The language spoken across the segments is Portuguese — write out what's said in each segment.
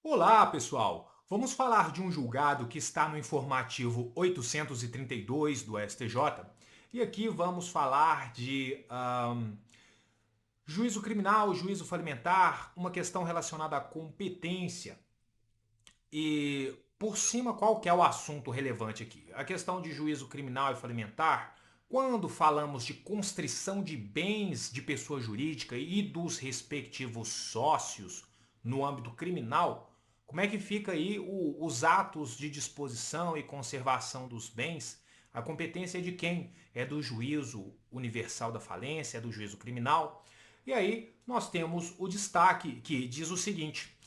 Olá, pessoal! Vamos falar de um julgado que está no informativo 832 do STJ. E aqui vamos falar de juízo criminal, juízo falimentar, uma questão relacionada à competência. E por cima, qual que é o assunto relevante aqui? A questão de juízo criminal e falimentar, quando falamos de constrição de bens de pessoa jurídica e dos respectivos sócios no âmbito criminal, como é que fica aí os atos de disposição e conservação dos bens? A competência é de quem? É do juízo universal da falência, é do juízo criminal. E aí nós temos o destaque que diz o seguinte: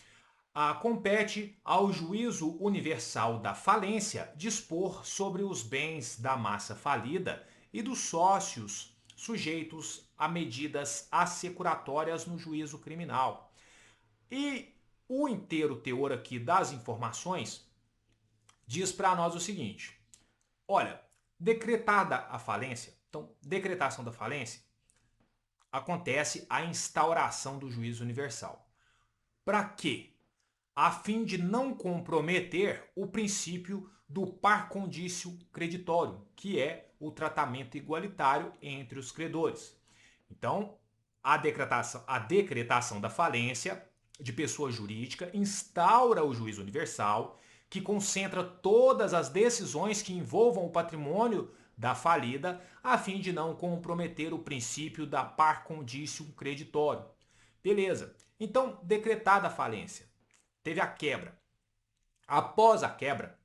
compete ao juízo universal da falência dispor sobre os bens da massa falida e dos sócios sujeitos a medidas assecuratórias no juízo criminal. E o inteiro teor aqui das informações diz para nós o seguinte: olha, decretada a falência, então, decretação da falência, acontece a instauração do juízo universal. Para quê? A fim de não comprometer o princípio do par condicio creditório, que é o tratamento igualitário entre os credores. Então, a decretação da falência de pessoa jurídica instaura o juízo universal, que concentra todas as decisões que envolvam o patrimônio da falida, a fim de não comprometer o princípio da par condicio creditório. Beleza. Então, decretada a falência, teve a quebra. Após a quebra,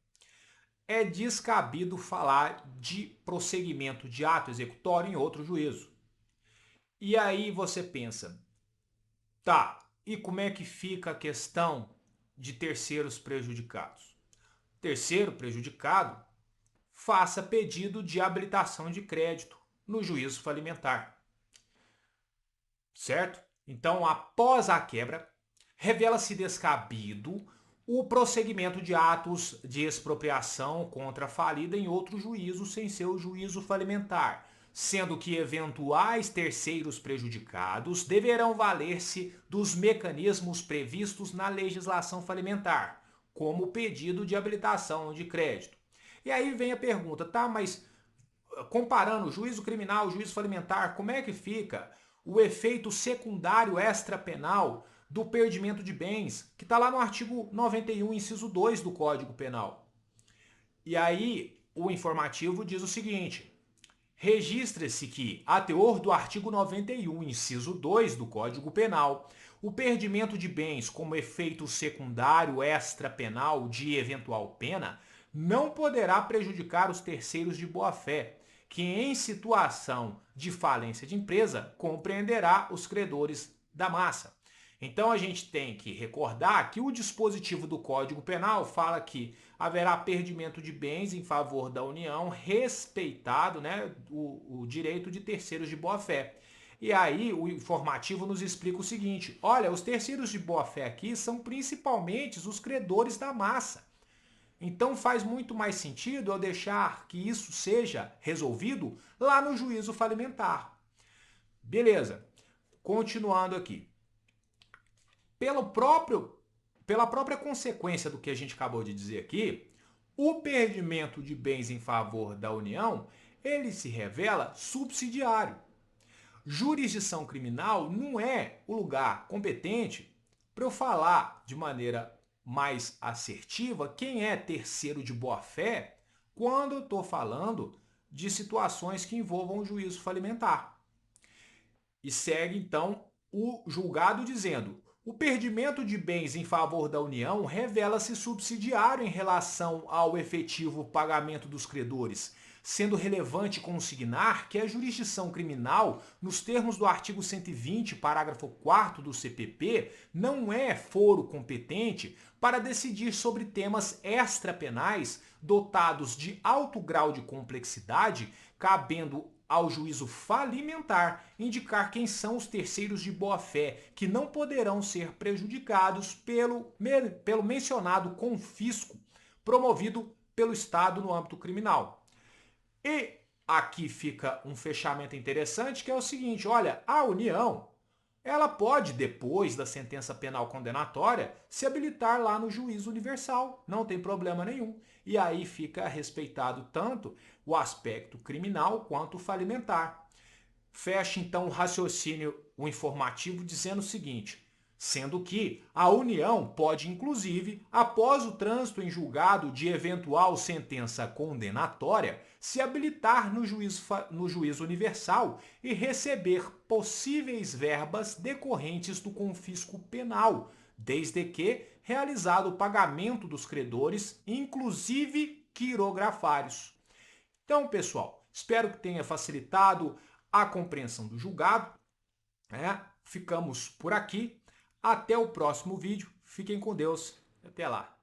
é descabido falar de prosseguimento de ato executório em outro juízo. E aí você pensa, tá, e como é que fica a questão de terceiros prejudicados? Terceiro prejudicado, faça pedido de habilitação de crédito no juízo falimentar, certo? Então, após a quebra, revela-se descabido o prosseguimento de atos de expropriação contra a falida em outro juízo sem ser o juízo falimentar, sendo que eventuais terceiros prejudicados deverão valer-se dos mecanismos previstos na legislação falimentar, como o pedido de habilitação de crédito. E aí vem a pergunta, tá, mas comparando juízo criminal, juízo falimentar, como é que fica o efeito secundário extrapenal do perdimento de bens, que está lá no artigo 91, inciso 2 do Código Penal? E aí o informativo diz o seguinte: registra-se que, a teor do artigo 91, inciso 2 do Código Penal, o perdimento de bens como efeito secundário extrapenal de eventual pena não poderá prejudicar os terceiros de boa-fé, que em situação de falência de empresa compreenderá os credores da massa. Então a gente tem que recordar que o dispositivo do Código Penal fala que haverá perdimento de bens em favor da União, respeitado, né, o direito de terceiros de boa-fé. E aí o informativo nos explica o seguinte: olha, os terceiros de boa-fé aqui são principalmente os credores da massa. Então faz muito mais sentido eu deixar que isso seja resolvido lá no juízo falimentar. Beleza. Continuando aqui. Pelo próprio, pela própria consequência do que a gente acabou de dizer aqui, o perdimento de bens em favor da União, ele se revela subsidiário. Jurisdição criminal não é o lugar competente para eu falar de maneira mais assertiva quem é terceiro de boa-fé quando eu estou falando de situações que envolvam o juízo falimentar. E segue então o julgado dizendo: o perdimento de bens em favor da União revela-se subsidiário em relação ao efetivo pagamento dos credores, sendo relevante consignar que a jurisdição criminal, nos termos do artigo 120, parágrafo 4º do CPP, não é foro competente para decidir sobre temas extrapenais dotados de alto grau de complexidade, cabendo ao juízo falimentar indicar quem são os terceiros de boa-fé que não poderão ser prejudicados pelo mencionado confisco promovido pelo Estado no âmbito criminal. E aqui fica um fechamento interessante que é o seguinte: olha, a União ela pode, depois da sentença penal condenatória, se habilitar lá no juízo universal, não tem problema nenhum. E aí fica respeitado tanto o aspecto criminal quanto o falimentar. Fecha então o raciocínio, o informativo, dizendo o seguinte: sendo que a União pode, inclusive, após o trânsito em julgado de eventual sentença condenatória, se habilitar no juízo universal e receber possíveis verbas decorrentes do confisco penal, desde que realizado o pagamento dos credores, inclusive quirografários. Então, pessoal, espero que tenha facilitado a compreensão do julgado. Ficamos por aqui. Até o próximo vídeo. Fiquem com Deus. Até lá.